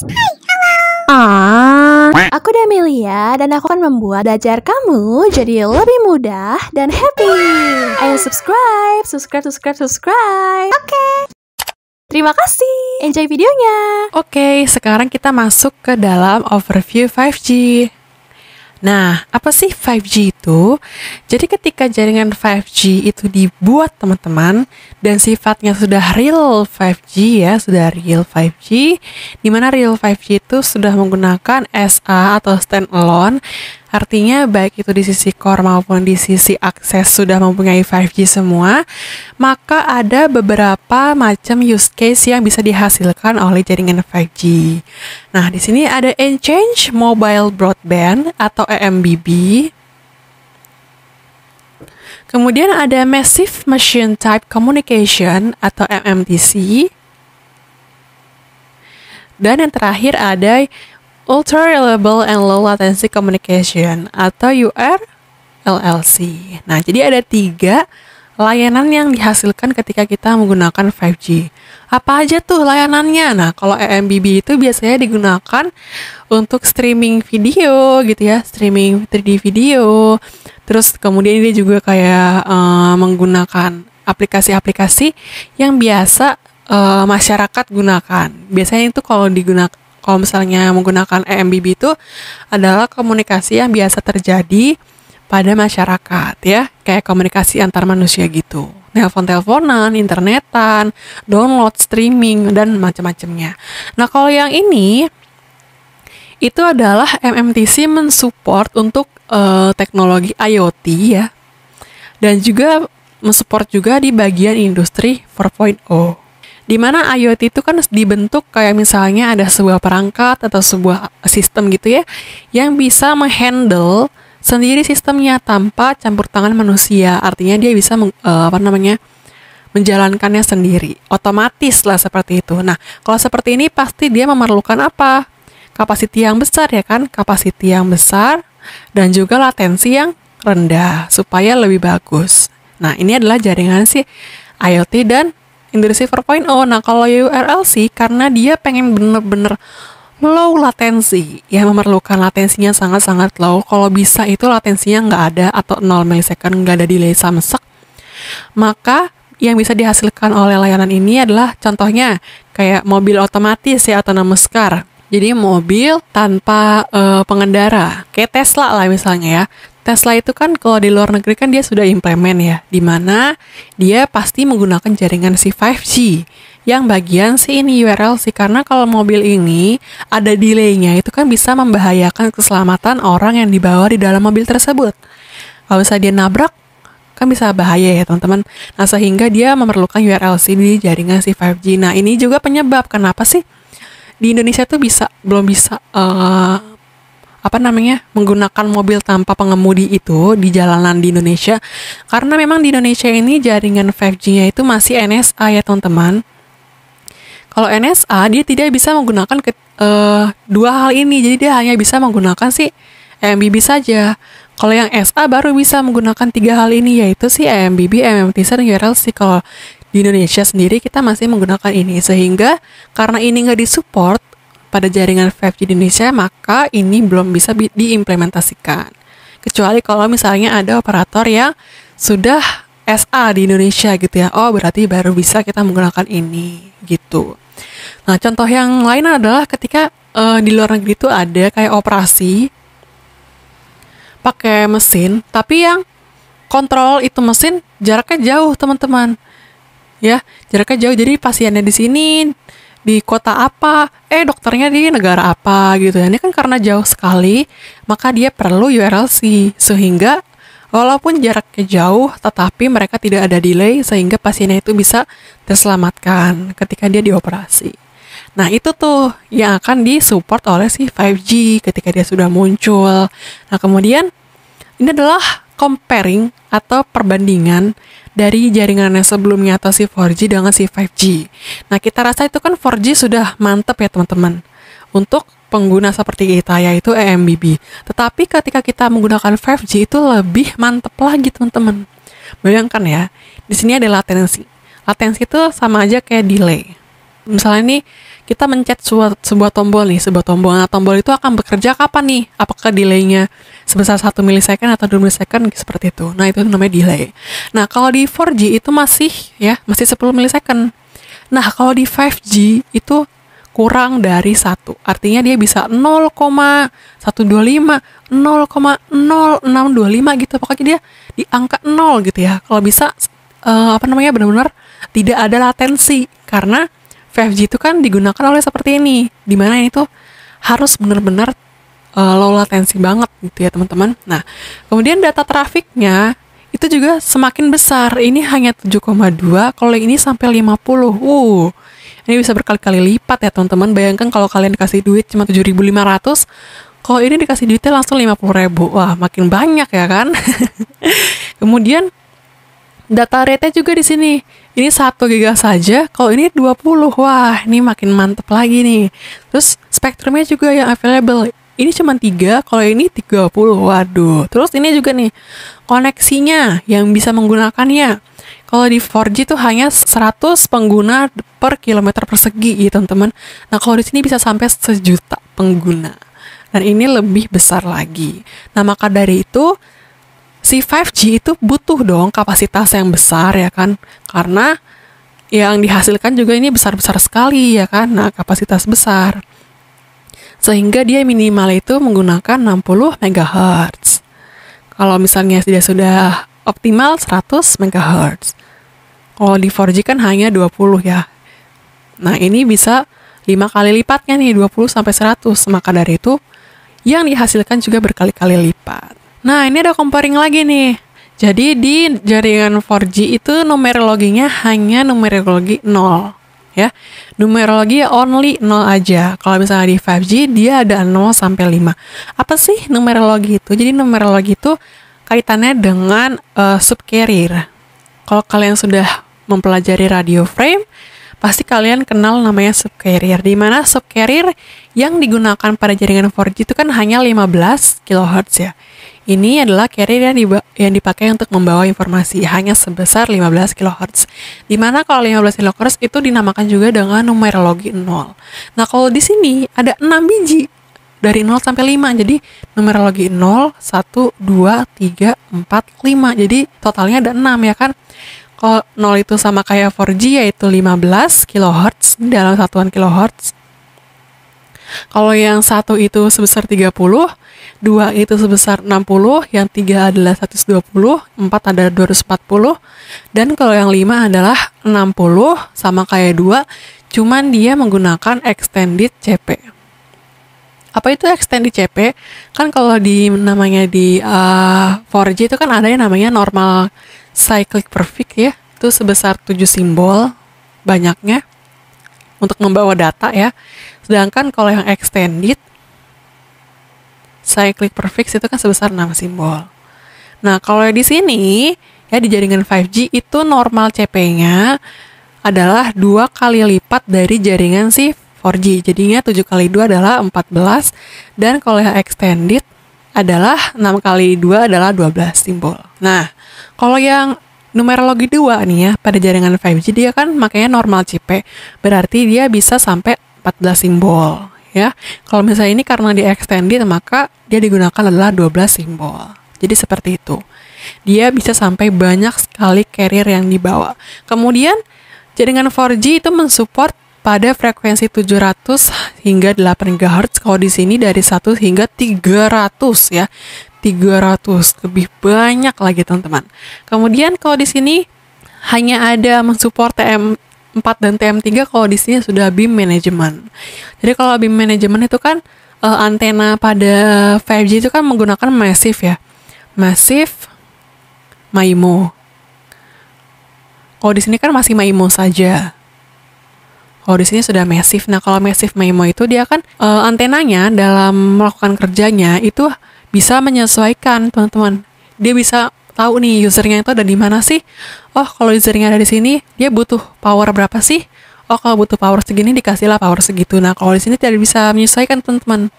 guys. Aku Damelia dan aku akan membuat belajar kamu jadi lebih mudah dan happy. Ayo subscribe. Oke. Terima kasih. Enjoy videonya. Oke, sekarang kita masuk ke dalam overview 5G. Nah, apa sih 5G itu? Jadi ketika jaringan 5G itu dibuat teman-teman, dan sifatnya sudah real 5G ya, sudah real 5G, di mana real 5G itu sudah menggunakan SA atau standalone, artinya baik itu di sisi core maupun di sisi akses sudah mempunyai 5G semua, maka ada beberapa macam use case yang bisa dihasilkan oleh jaringan 5G. Nah, di sini ada Exchange Mobile Broadband atau EMBB. Kemudian ada Massive Machine Type Communication atau MMTC. Dan yang terakhir ada Ultra Reliable and Low Latency Communication atau URLLC. Nah, jadi ada 3 layanan yang dihasilkan ketika kita menggunakan 5G. Apa aja tuh layanannya? Nah, kalau EMBB itu biasanya digunakan untuk streaming video gitu ya, streaming 3D video. Terus kemudian dia juga kayak menggunakan aplikasi-aplikasi yang biasa masyarakat gunakan. Biasanya itu kalau misalnya menggunakan EMBB itu adalah komunikasi yang biasa terjadi pada masyarakat ya, kayak komunikasi antar manusia gitu. Telepon-teleponan, internetan, download, streaming, dan macam-macamnya. Nah, kalau yang ini itu adalah MMTC mensupport untuk teknologi IoT ya, dan juga mensupport juga di bagian industri 4.0. Di mana IoT itu kan dibentuk kayak misalnya ada sebuah perangkat atau sebuah sistem gitu ya, yang bisa menghandle sendiri sistemnya tanpa campur tangan manusia. Artinya dia bisa menjalankannya sendiri, otomatis lah seperti itu. Nah, kalau seperti ini pasti dia memerlukan apa? Kapasiti yang besar ya kan, kapasiti yang besar dan juga latensi yang rendah supaya lebih bagus. Nah, ini adalah jaringan si IoT dan industri 4.0. Nah, kalau URLC karena dia pengen bener-bener low latensi, ya memerlukan latensinya sangat-sangat low. Kalau bisa itu latensinya nggak ada atau 0 milisecond, nggak ada delay samsek. Maka yang bisa dihasilkan oleh layanan ini adalah contohnya kayak mobil otomatis ya, autonomous car. Jadi mobil tanpa pengendara, kayak Tesla lah misalnya ya. Tesla itu kan kalau di luar negeri kan dia sudah implement ya, di mana dia pasti menggunakan jaringan si 5G. Yang bagian si ini URLC, karena kalau mobil ini ada delay-nya itu kan bisa membahayakan keselamatan orang yang dibawa di dalam mobil tersebut. Kalau misalnya dia nabrak, kan bisa bahaya ya teman-teman. Nah, sehingga dia memerlukan URLC di jaringan si 5G. Nah, ini juga penyebab kenapa sih di Indonesia tuh belum bisa menggunakan mobil tanpa pengemudi itu di jalanan di Indonesia, karena memang di Indonesia ini jaringan 5G-nya itu masih NSA ya teman-teman. Kalau NSA dia tidak bisa menggunakan dua hal ini, jadi dia hanya bisa menggunakan si EMBB saja. Kalau yang SA baru bisa menggunakan 3 hal ini, yaitu si EMBB, MMTC, dan URLC. Kalau di Indonesia sendiri kita masih menggunakan ini, sehingga karena ini nggak disupport pada jaringan 5G di Indonesia, maka ini belum bisa diimplementasikan. Kecuali kalau misalnya ada operator yang sudah SA di Indonesia gitu ya, oh berarti baru bisa kita menggunakan ini gitu. Nah, contoh yang lain adalah ketika di luar negeri itu ada kayak operasi pakai mesin, tapi yang kontrol itu mesin jaraknya jauh teman-teman. Ya, jaraknya jauh, jadi pasiennya di sini, di kota apa, dokternya di negara apa gitu ya. Ini kan karena jauh sekali, maka dia perlu URLC, sehingga walaupun jaraknya jauh, tetapi mereka tidak ada delay, sehingga pasiennya itu bisa terselamatkan ketika dia dioperasi. Nah, itu tuh yang akan disupport oleh si 5G ketika dia sudah muncul. Nah, kemudian ini adalah comparing atau perbandingan dari jaringan yang sebelumnya atau si 4G dengan si 5G. Nah, kita rasa itu kan 4G sudah mantep ya teman-teman untuk pengguna seperti kita, yaitu EMBB. Tetapi ketika kita menggunakan 5G itu lebih mantep lagi teman-teman. Bayangkan ya, di sini ada latensi. Latensi itu sama aja kayak delay. Misalnya nih kita mencet sebuah tombol nih, sebuah tombol. Nah, tombol itu akan bekerja kapan nih? Apakah delaynya sebesar 1 milisecond atau 2 milisecond seperti itu. Nah, itu namanya delay. Nah, kalau di 4G itu masih 10 milisecond. Nah, kalau di 5G itu kurang dari 1. Artinya dia bisa 0,125, 0,0625 gitu. Pokoknya dia di angka 0 gitu ya. Kalau bisa benar-benar tidak ada latensi, karena 5G itu kan digunakan oleh seperti ini, dimana ini tuh harus benar-benar low latensi banget gitu ya teman-teman. Nah, kemudian data trafiknya itu juga semakin besar. Ini hanya 7,2, kalau ini sampai 50. Ini bisa berkali-kali lipat ya teman-teman. Bayangkan kalau kalian dikasih duit cuma 7.500, kalau ini dikasih duitnya langsung 50.000. Wah, makin banyak ya kan? Kemudian data rate-nya juga di sini. Ini 1 giga saja, kalau ini 20. Wah, ini makin mantep lagi nih. Terus spektrumnya juga yang available. Ini cuma 3, kalau ini 30. Waduh. Terus ini juga nih, koneksinya yang bisa menggunakannya. Kalau di 4G tuh hanya 100 pengguna per kilometer persegi ya teman-teman. Nah, kalau di sini bisa sampai 1 juta pengguna. Dan ini lebih besar lagi. Nah, maka dari itu si 5G itu butuh dong kapasitas yang besar ya kan. Karena yang dihasilkan juga ini besar-besar sekali ya kan. Nah, kapasitas besar. Sehingga dia minimal itu menggunakan 60 MHz. Kalau misalnya dia sudah optimal 100 MHz. Kalau di 4G kan hanya 20 ya. Nah, ini bisa 5 kali lipatnya nih, 20 sampai 100. Maka dari itu yang dihasilkan juga berkali-kali lipat. Nah, ini ada comparing lagi nih. Jadi di jaringan 4G itu numerologinya hanya numerologi 0 ya. Numerologi only 0 aja. Kalau misalnya di 5G dia ada 0 sampai 5. Apa sih numerologi itu? Jadi numerologi itu kaitannya dengan subcarrier. Kalau kalian sudah mempelajari radio frame, pasti kalian kenal namanya subcarrier. Di mana subcarrier yang digunakan pada jaringan 4G itu kan hanya 15 kHz ya. Ini adalah carrier yang dipakai untuk membawa informasi hanya sebesar 15 kHz. Di mana kalau 15 kHz itu dinamakan juga dengan numerologi 0. Nah, kalau di sini ada 6 biji dari 0 sampai 5. Jadi numerologi 0, 1, 2, 3, 4, 5. Jadi totalnya ada 6 ya kan. Kalau 0 itu sama kayak 4G yaitu 15 kHz dalam satuan kHz. Kalau yang 1 itu sebesar 30, 2 itu sebesar 60, yang 3 adalah 120, 4 adalah 240, dan kalau yang 5 adalah 60 sama kayak 2, cuman dia menggunakan extended CP. Apa itu extended CP? Kan kalau namanya di 4G itu kan ada yang namanya normal cyclic perfect ya, itu sebesar 7 simbol banyaknya untuk membawa data ya. Sedangkan kalau yang extended cyclic perfect itu kan sebesar 6 simbol. Nah, kalau di sini ya di jaringan 5G itu normal CP-nya adalah 2 kali lipat dari jaringan si 4G. Jadinya 7 kali 2 adalah 14, dan kalau yang extended adalah 6 kali 2 adalah 12 simbol. Nah, kalau yang numerologi 2 nih ya, pada jaringan 5G dia kan makanya normal CP, berarti dia bisa sampai 14 simbol ya. Kalau misalnya ini karena di extended, maka dia digunakan adalah 12 simbol. Jadi seperti itu. Dia bisa sampai banyak sekali carrier yang dibawa. Kemudian jaringan 4G itu mensupport pada frekuensi 700 hingga 8 GHz. Kalau di sini dari 1 hingga 300 ya. 300 lebih banyak lagi teman-teman. Kemudian kalau di sini hanya ada mensupport TM4 dan TM3, kalau di sini sudah beam management. Jadi kalau beam management itu kan antena pada 5G itu kan menggunakan massive ya. Massive MIMO. Kalau di sini kan masih MIMO saja. Kalau di sini sudah massive. Nah, kalau massive MIMO itu dia kan antenanya dalam melakukan kerjanya itu bisa menyesuaikan, teman-teman. Dia bisa tahu nih usernya itu ada di mana sih. Oh, kalau usernya ada di sini, dia butuh power berapa sih? Oh, kalau butuh power segini dikasihlah power segitu. Nah, kalau di sini tidak bisa menyesuaikan, teman-teman.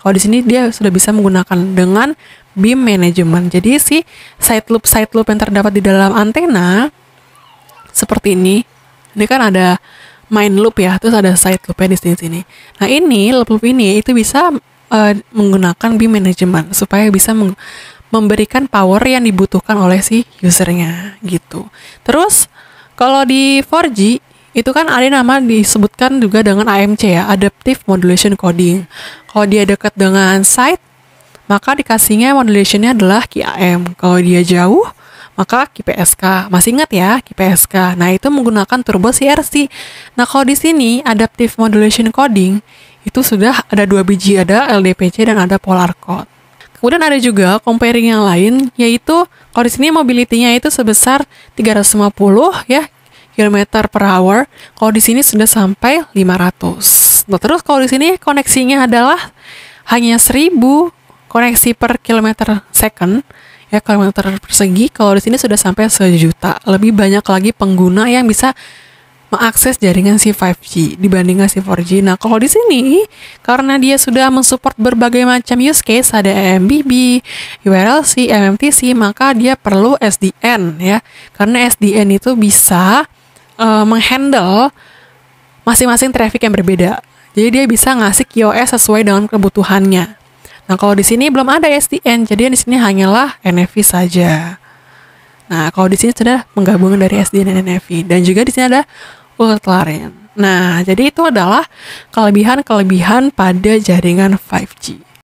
Kalau di sini dia sudah bisa menggunakan dengan beam management. Jadi si side loop yang terdapat di dalam antena seperti ini. Ini kan ada main loop ya, terus ada side loopnya di sini. Nah ini loop ini itu bisa menggunakan beam management supaya bisa memberikan power yang dibutuhkan oleh si usernya gitu. Terus kalau di 4G itu kan ada nama disebutkan juga dengan AMC ya, Adaptive Modulation Coding. Kalau dia dekat dengan site, maka dikasihnya modulationnya adalah QAM. Kalau dia jauh, maka QPSK. Masih ingat ya QPSK? Nah itu menggunakan turbo CRC. Nah kalau di sini Adaptive Modulation Coding itu sudah ada 2 biji, ada LDPC dan ada Polar Code. Kemudian ada juga comparing yang lain, yaitu kalau di sini mobility-nya itu sebesar 350 ya kilometer per hour. Kalau di sini sudah sampai 500. Nah, terus kalau di sini koneksinya adalah hanya 1000 koneksi per kilometer second ya, kilometer persegi. Kalau di sini sudah sampai 1 juta. Lebih banyak lagi pengguna yang bisa mengakses jaringan si 5G dibandingkan si 4G. Nah, kalau di sini karena dia sudah mensupport berbagai macam use case, ada MBB, URLC, MMTC, maka dia perlu SDN ya. Karena SDN itu bisa menghandle masing-masing traffic yang berbeda. Jadi dia bisa ngasih QoS sesuai dengan kebutuhannya. Nah, kalau di sini belum ada SDN, jadi di sini hanyalah NFV saja. Nah, kalau di sini sudah menggabungkan dari SDN dan NFV, dan juga di sini ada ultra-range. Nah, jadi itu adalah kelebihan-kelebihan pada jaringan 5G.